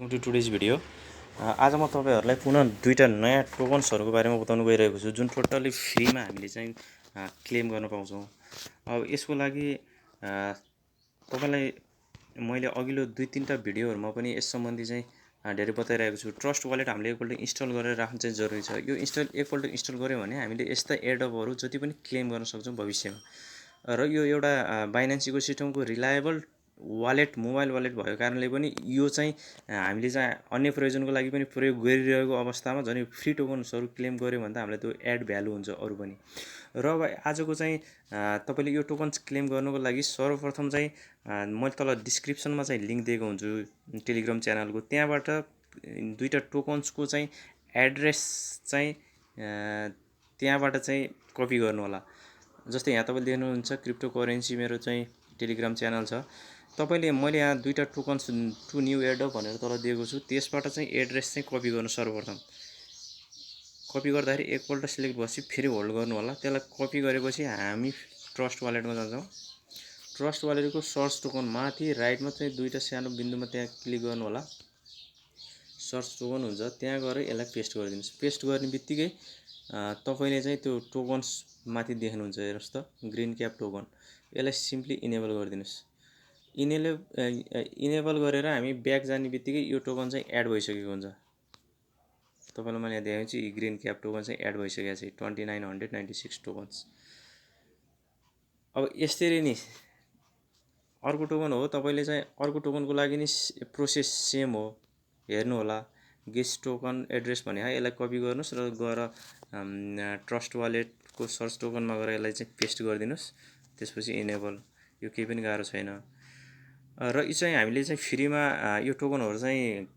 To today's video. आज म तपाईहरुलाई पुनः दुईटा नयाँ टोकन्सहरुको बारेमा बताउन गइरहेको छु जुन टोटली फ्रीमा हामीले चाहिँ क्लेम गर्न पाउँछौं। अब यसको लागि तपाईलाई मैले अघिल्लो दुई तीनटा भिडियोहरुमा पनि यस सम्बन्धी चाहिँ धेरै बताइरहेको छु। ट्रस्ट वालेट हामीले एकपल्ट इन्स्टल गरेर राख्नु चाहिँ जरुरी छ। यो एकपल्ट इन्स्टल गर्यो भने हामीले यस्ता एयरड्रपहरु जति पनि क्लेम गर्न सक्छौं भविष्यमा। र यो एउटा बाइनान्स इकोसिस्टमको रिलायबल वालेट मोबाइल वालेट भएको कारणले पनि यो चाहिँ हामीले चाहिँ अन्य प्रयोजनको लागि पनि प्रयोग गरिरहेको अवस्थामा झन् फ्री टोकन्सहरु क्लेम गर्यो भने त हामीलाई त्यो एड भ्यालु हुन्छ अरु पनि। र अब आजको चाहिँ तपाईले यो टोकन्स क्लेम गर्नको लागि सर्वप्रथम चाहिँ मैले तल डिस्क्रिप्सनमा चाहिँ लिंक दिएको हुन्छु टेलिग्राम च्यानलको। त्यहाँबाट दुईटा टोकन्सको चाहिँ एड्रेस चाहिँ त्यहाँबाट चाहिँ कपी गर्नु होला। जस्तै यहाँ तपाईले देख्नुहुन्छ क्रिप्टोकरेन्सी मेरो चाहिँ टेलिग्राम च्यानल छ। तपाईले मैले यहाँ दुईटा टोकन्स टु न्यू एयरड्रप भनेर तल दिएको छु। त्यसबाट चाहिँ एड्रेस चाहिँ कपी गर्नु सर्वप्रथम। कपी गर्दाखेरि एकपल्ट सिलेक्ट भएपछि फेरि होल्ड गर्नु होला। त्यसलाई कपी गरेपछि हामी ट्रस्ट वालेटमा जान्छौं। ट्रस्ट वालेटको सर्च टोकन माथि राइटमा चाहिँ दुईटा सानो बिन्दुमा त्यहाँ क्लिक गर्नु होला। सर्च टोकन हुन्छ त्यहाँ गएर यसलाई पेस्ट गरिदिनुस्। पेस्ट गर्ने बित्तिकै तपाईले चाहिँ त्यो टोकन्स माथि देख्नुहुन्छ हेर्नुस् त ग्रीन क्याप टोकन। यसलाई सिम्पली इनेबल गरिदिनुस्। इनेबल गरेर हामी ब्याक जाने बित्तिकै यो टोकन चाहिँ एड भइसकेको हुन्छ। तपाईलाई मैले यहाँ देखाउँछु यो ग्रीन क्याप टोकन चाहिँ एड भइसकेको छ 2996 टोकन्स। अब यसरी नि अर्को टोकन हो तपाईले चाहिँ अर्को टोकनको लागि नि प्रोसेस सेम हो। हेर्नु होला गेस्टोकन एड्रेस भने यसलाई कपी गर्नुस् र गएर ट्रस्ट वालेटको सर्च टोकनमा गएर यसलाई चाहिँ पेस्ट गरिदिनुस्। त्यसपछि इनेबल यो केही पनि गाह्रो छैन। र यो चाहिँ हामीले चाहिँ फ्रीमा यो टोकनहरु चाहिँ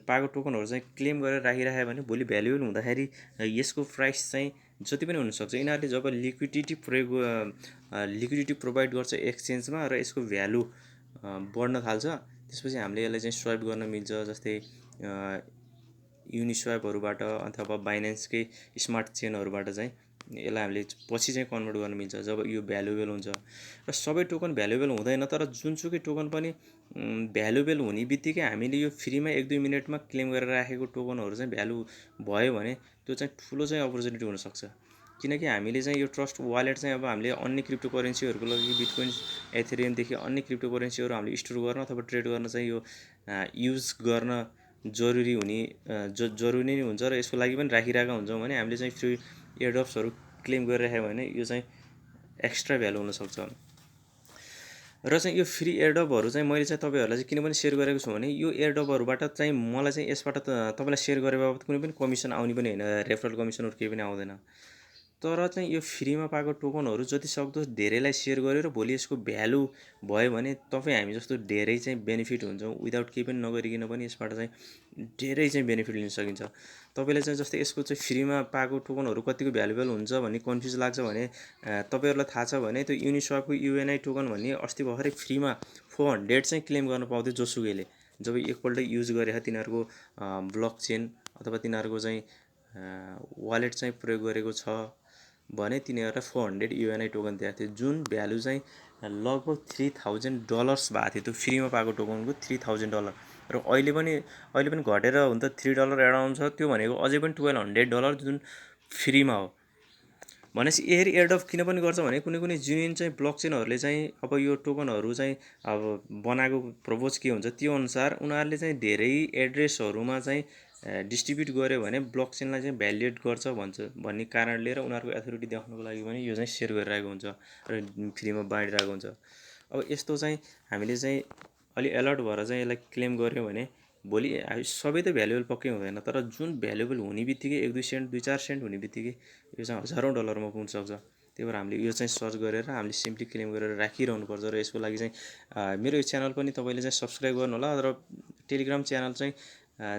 पाएको टोकनहरु चाहिँ क्लेम गरेर राखिराख्यो भने भोलि भ्यालुएबल हुँदाखेरि यसको प्राइस चाहिँ जति पनि हुन सक्छ। यिनीहरुले जब लिक्विडिटी प्रोवाइड गर्छ एक्सचेन्जमा र यसको भ्यालु बढ्न थाल्छ त्यसपछि हामीले यसलाई चाहिँ स्वाइप गर्न मिल्छ। जस्तै युनिस्वापहरुबाट अथवा बाइनान्सकै स्मार्ट चेनहरुबाट चाहिँ यसलाई हामीले पछि चाहिँ कन्भर्ट गर्न मिल्छ जब यो भ्यालुएबल हुन्छ। र सबै टोकन भ्यालुएबल हुँदैन तर जुनसुकै टोकन पनि भ्यालुएबल हुने बित्तिकै हामीले यो फ्रीमा 1-2 मिनेटमा क्लेम गरेर राखेको टोकनहरु चाहिँ भ्यालु भयो भने त्यो चाहिँ ठूलो चाहिँ अपर्च्युनिटी हुन सक्छ। किनकि हामीले चाहिँ यो ट्रस्ट वालेट चाहिँ अब हामीले अन्य क्रिप्टोकरेन्सीहरुको लागि बिटकोइन एथेरियम देखि अन्य क्रिप्टोकरेन्सीहरु हामीले स्टोर गर्न अथवा ट्रेड गर्न चाहिँ यो युज गर्न जरुरी नै हुन्छ र यसको लागि पनि राखिरहेका हुन्छौं भने हामीले चाहिँ फ्री एयरड्रप्सहरु क्लेम गरिराख्यो भने यो चाहिँ एक्स्ट्रा भ्यालु हुन सक्छ। र चाहिँ यो फ्री एयरड्रपहरु चाहिँ मैले चाहिँ तपाईहरुलाई चाहिँ किन पनि शेयर गरेको छु भने यो एयरड्रपहरुबाट चाहिँ मलाई चाहिँ यसबाट तपाईलाई शेयर गरे बापत कुनै पनि कमिसन आउने पनि हैन। रेफरल कमिसनहरु केही पनि आउँदैन। तर चाहिँ यो फ्रीमा पाएको टोकनहरु जति सक्दो धेरैलाई शेयर गर्यो र भोलि यसको भ्यालु भयो भने तपाई हामी जस्तो धेरै चाहिँ बेनिफिट हुन्छौं। विदाउट केही पनि नगरिकिन पनि यसबाट चाहिँ धेरै चाहिँ बेनिफिट लिन सकिन्छ। तपाईले चाहिँ जस्तै यसको चाहिँ फ्रीमा पाएको टोकनहरु कतिको भ्यालुएबल हुन्छ भन्ने कन्फ्युज लाग्छ भने तपाईहरुलाई थाहा छ भने त्यो युनिस्वापको युएनआई टोकन भन्ने अस्ति भर्खरै फ्रीमा 400 चाहिँ क्लेम गर्न पाउँथ्यो जोसुकैले जब एकपल्ट युज गरे तिनीहरुको ब्लकचेन अथवा तिनीहरुको चाहिँ वालेट चाहिँ प्रयोग गरेको छ भने तिनीहरुलाई 400 युएनआई टोकन दिएको थियो जुन भ्यालु चाहिँ लगभग $3000 भएको थियो त्यो फ्रीमा पाएको टोकनको $3000 र अहिले पनि घटेर हुन त $3 एराउन्ड छ। त्यो भनेको अझै पनि $1200 जुन फ्रीमा हो। भनेपछि एयरड्रप किन पनि गर्छ भने कुनै जेन्युइन चाहिँ ब्लकचेनहरुले चाहिँ अब यो टोकनहरु चाहिँ अब बनाएको प्रपोज के हुन्छ त्यो अनुसार उनीहरुले चाहिँ धेरै एड्रेसहरुमा चाहिँ डिस्ट्रिब्युट गर्यो भने ब्लकचेनलाई चाहिँ भ्यालिडेट गर्छ भन्ने कारणले र उनीहरुको अथोरिटी देखाउनको लागि पनि यो चाहिँ शेयर गरिरहेको हुन्छ र फ्रीमा बाँडिरहेको हुन्छ। अब यस्तो चाहिँ हामीले चाहिँ अलि अलर्ट भएर चाहिँ यसलाई क्लेम गर्यो भने भोलि सबै त भ्यालुएबल पक्कै हुँदैन तर जुन भ्यालुएबल हुने बित्तिकै 1-2 सेन्ट 2-4 सेन्ट हुने बित्तिकै यो चाहिँ हजारौं डलरमा पुग्न सक्छ। त्यही भएर हामीले यो चाहिँ सर्च गरेर हामीले सिम्पली क्लेम गरेर राखिरहनु पर्छ र यसको लागि चाहिँ मेरो यो च्यानल पनि तपाईले चाहिँ सब्स्क्राइब गर्नु होला र टेलिग्राम च्यानल चाहिँ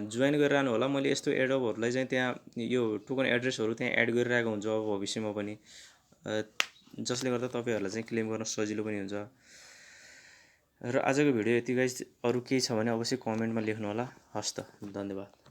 जोइन गरिरहनु होला। मैले यस्तो एयरड्रपहरुलाई चाहिँ त्यहाँ यो टोकन एड्रेसहरु त्यहाँ एड गरिरहेको हुन्छु अब भविष्यमा पनि जसले गर्दा तपाईहरुलाई चाहिँ क्लेम गर्न सजिलो पनि हुन्छ। र आजको भिडियो यति गाइस। अरु केही छ भने अवश्य कमेन्टमा लेख्नु होला। हस्त धन्यवाद।